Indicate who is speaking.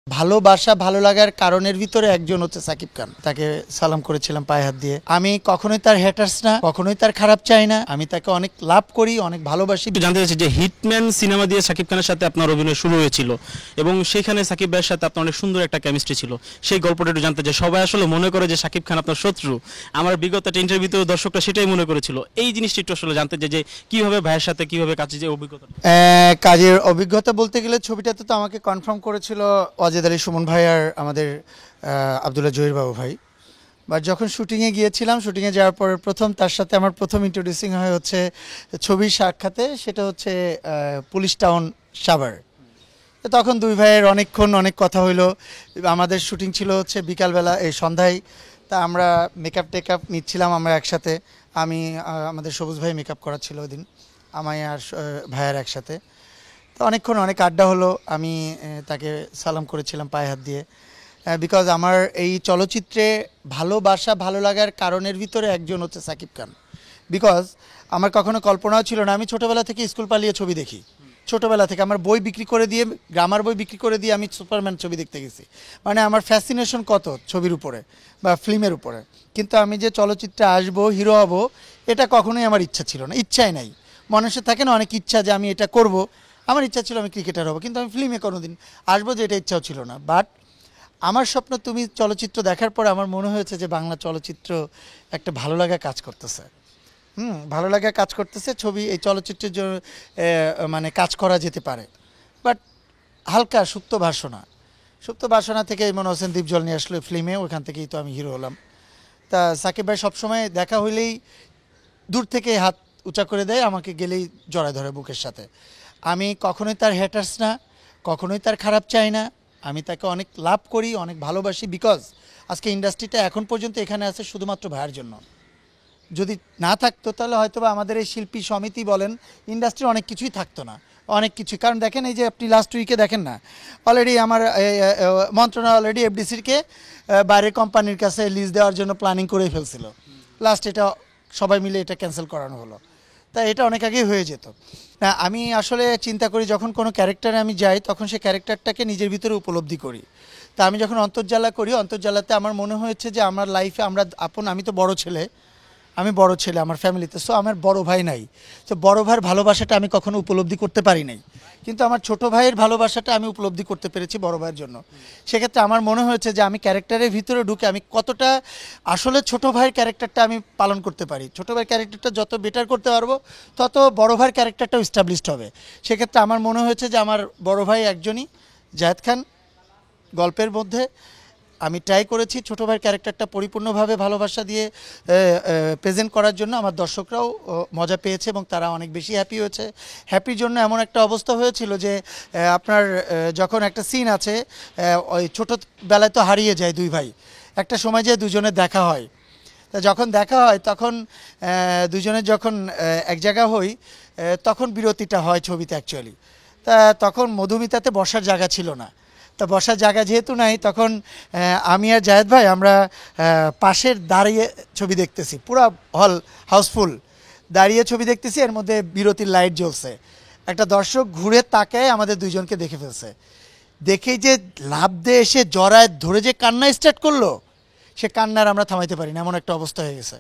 Speaker 1: ভালোবাসা ভালো লাগার কারণের ভিতরে একজন হচ্ছে সাকিব খান। তাকে সালাম করেছিলাম পায়ে হাত দিয়ে। আমি কখনোই তার হেটার্স না, কখনোই তার খারাপ চাই না। আমি তাকে অনেক লাভ করি, অনেক ভালোবাসি।
Speaker 2: একটু জানতে চাচ্ছি যে হিটম্যান সিনেমা দিয়ে সাকিব খানের সাথে আপনার অভিনয় শুরু হয়েছিল এবং সেখানে সাকিব ভাইয়ের সাথে আপনার অনেক সুন্দর একটা কেমিস্ট্রি ছিল। সেই গল্পটা একটু জানতে চাই। সবাই আসলে মনে করে যে সাকিব খান আপনার শত্রু। আমার বিগত একটা ইন্টারভিউতে দর্শকরা সেটাই মনে করেছিল। এই জিনিসটা একটু আসলে জানতে চাই যে কিভাবে ভাইয়ের সাথে কিভাবে কাজে যে অভিজ্ঞতা।
Speaker 1: কাজের অভিজ্ঞতা বলতে গেলে ছবিটাতে তো আমাকে কনফার্ম করেছিল অজেদ আলী সুমন ভাই আর আমাদের আবদুল্লাহ জহির বাবু ভাই। বাট যখন শুটিংয়ে গিয়েছিলাম, শুটিংয়ে যাওয়ার পরে প্রথম তার সাথে আমার প্রথম ইন্ট্রোডিউসিং হয় হচ্ছে ছবির সাক্ষাতে, সেটা হচ্ছে পুলিশ টাউন সাভার। তখন দুই ভাইয়ের অনেকক্ষণ অনেক কথা হইলো। আমাদের শুটিং ছিল হচ্ছে বিকালবেলা, এই সন্ধ্যায়। তা আমরা মেকআপ টেকআপ নিচ্ছিলাম আমরা একসাথে। আমি আমাদের সবুজ ভাই মেকআপ করা ছিল ওই দিন, আমায় আর ভাইয়ার একসাথে। তো অনেকক্ষণ অনেক আড্ডা হলো। আমি তাকে সালাম করেছিলাম পায়ে হাত দিয়ে, বিকজ আমার এই চলচ্চিত্রে ভালোবাসা ভালো লাগার কারণের ভিতরে একজন হচ্ছে সাকিব খান। বিকজ আমার কখনো কল্পনাও ছিল না, আমি ছোটোবেলা থেকে স্কুল পালিয়ে ছবি দেখি। ছোটোবেলা থেকে আমার বই বিক্রি করে দিয়ে, গ্রামার বই বিক্রি করে দিয়ে আমি সুপারম্যান ছবি দেখতে গেছি। মানে আমার ফ্যাসিনেশন কত ছবির উপরে বা ফিল্মের উপরে। কিন্তু আমি যে চলচ্চিত্রে আসবো, হিরো হব, এটা কখনোই আমার ইচ্ছা ছিল না, ইচ্ছাই নাই। মানুষের থাকে না অনেক ইচ্ছা যে আমি এটা করব। আমার ইচ্ছা ছিল আমি ক্রিকেটার হব, কিন্তু আমি ফিল্মে কোনো দিন আসবো যে এটা ইচ্ছাও ছিল না। বাট আমার স্বপ্ন তুমি চলচ্চিত্র দেখার পর আমার মনে হয়েছে যে বাংলা চলচ্চিত্র একটা ভালো লাগা কাজ করতেছে। ভালো লাগা কাজ করতেছে, ছবি এই চলচ্চিত্রের জন্য মানে কাজ করা যেতে পারে। বাট হালকা সুপ্ত বাসনা থেকে ইমন হোসেন দীপজল নিয়ে আসলো ফিল্মে, ওখান থেকেই তো আমি হিরো হলাম। তা সাকিব ভাই সবসময় দেখা হইলেই দূর থেকে হাত উঁচা করে দেয়, আমাকে গেলেই জড়ায় ধরে বুকের সাথে। আমি কখনোই তার হেটার্স না, কখনোই তার খারাপ চাই না। আমি তাকে অনেক লাভ করি, অনেক ভালোবাসি। বিকজ আজকে ইন্ডাস্ট্রিটা এখন পর্যন্ত এখানে আছে শুধুমাত্র ভাইয়ের জন্য। যদি না থাকতো তাহলে হয়তো বা আমাদের এই শিল্পী সমিতি বলেন, ইন্ডাস্ট্রি অনেক কিছুই থাকতো না, অনেক কিছুই। কারণ দেখেন, এই যে আপনি লাস্ট উইকে দেখেন না, অলরেডি আমার মন্ত্রণালয় অলরেডি এফডিসিকে বাইরের কোম্পানির কাছে লিজ দেওয়ার জন্য প্ল্যানিং করেই ফেলছিল। লাস্ট এটা সবাই মিলে এটা ক্যান্সেল করানো হলো। তাই এটা অনেক আগেই হয়ে যেত। না, আমি আসলে চিন্তা করি যখন কোনো ক্যারেক্টারে আমি যাই, তখন সেই ক্যারেক্টারটাকে নিজের ভিতরে উপলব্ধি করি। তা আমি যখন অন্তর্জালা করি, অন্তর্জালাতে আমার মনে হয়েছে যে আমার লাইফে আমরা আমি তো বড় ছেলে, আমার ফ্যামিলিতে। সো আমার বড় ভাই নাই। তো বড় ভাইয়ের ভালোবাসাটা আমি কখনো উপলব্ধি করতে পারি নাই, কিন্তু আমার ছোট ভাইয়ের ভালোবাসাটা আমি উপলব্ধি করতে পেরেছি বড় ভাইয়ের জন্য। সেক্ষেত্রে আমার মনে হয়েছে যে আমি ক্যারেক্টারের ভিতরে ঢুকে আমি কতটা আসলে ছোট ভাইয়ের ক্যারেক্টারটা আমি পালন করতে পারি। ছোট ভাইয়ের ক্যারেক্টারটা যত বেটার করতে পারবো, তত বড় ভাইয়ের ক্যারেক্টারটাও এস্টাবলিশড হবে। সেক্ষেত্রে আমার মনে হয়েছে যে আমার বড় ভাই একজনই, জায়েদ খান। গল্পের মধ্যে আমি ট্রাই করেছি ছোটো ভাইয়ের ক্যারেক্টারটা পরিপূর্ণভাবে ভালোবাসা দিয়ে প্রেজেন্ট করার জন্য। আমার দর্শকরাও মজা পেয়েছে এবং তারা অনেক বেশি হ্যাপি হয়েছে। হ্যাপির জন্য এমন একটা অবস্থা হয়েছিল যে আপনার যখন একটা সিন আছে, ওই ছোটোবেলায় তো হারিয়ে যায় দুই ভাই, একটা সময় যে দুজনের দেখা হয়। তা যখন দেখা হয় তখন দুজনের যখন এক জায়গা হই, তখন বিরতিটা হয় ছবিতে অ্যাকচুয়ালি। তা তখন মধুমিতাতে বসার জায়গা ছিল না। তা বসার জায়গা যেহেতু নাই, তখন আমি আর জায়েদ ভাই আমরা পাশের দাঁড়িয়ে ছবি দেখতেছি, পুরা হল হাউসফুল দাঁড়িয়ে ছবি দেখতেছি। এর মধ্যে বিরতির লাইট জ্বলছে, একটা দর্শক ঘুরে তাকায় আমাদের দুইজনকে দেখে ফেলছে। দেখেই যে লাফ দিয়ে এসে জড়ায় ধরে যে কান্না স্টার্ট করলো, সে কান্নার আমরা থামাইতে পারি না, এমন একটা অবস্থা হয়ে গেছে।